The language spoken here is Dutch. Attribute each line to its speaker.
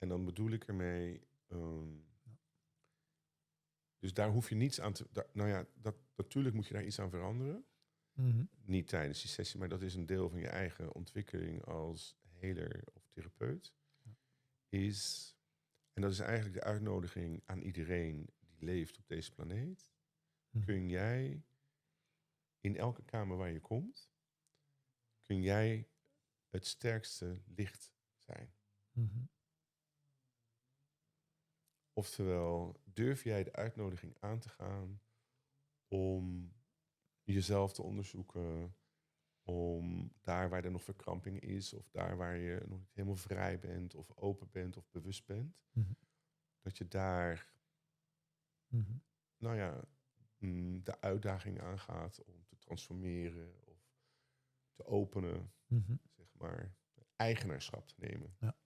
Speaker 1: En dan bedoel ik ermee... Dus daar hoef je niets aan te... natuurlijk moet je daar iets aan veranderen.
Speaker 2: Mm-hmm.
Speaker 1: Niet tijdens die sessie, maar dat is een deel van je eigen ontwikkeling als heler of therapeut.
Speaker 2: Ja.
Speaker 1: En dat is eigenlijk de uitnodiging aan iedereen die leeft op deze planeet.
Speaker 2: Mm-hmm.
Speaker 1: Kun jij in elke kamer waar je komt, kun jij het sterkste licht zijn.
Speaker 2: Mm-hmm.
Speaker 1: Oftewel, durf jij de uitnodiging aan te gaan om jezelf te onderzoeken, om daar waar er nog verkramping is, of daar waar je nog niet helemaal vrij bent, of open bent, of bewust bent,
Speaker 2: Mm-hmm.
Speaker 1: dat je daar,
Speaker 2: Mm-hmm.
Speaker 1: de uitdaging aangaat om te transformeren of te openen,
Speaker 2: Mm-hmm.
Speaker 1: zeg maar, eigenaarschap te nemen.
Speaker 2: Ja.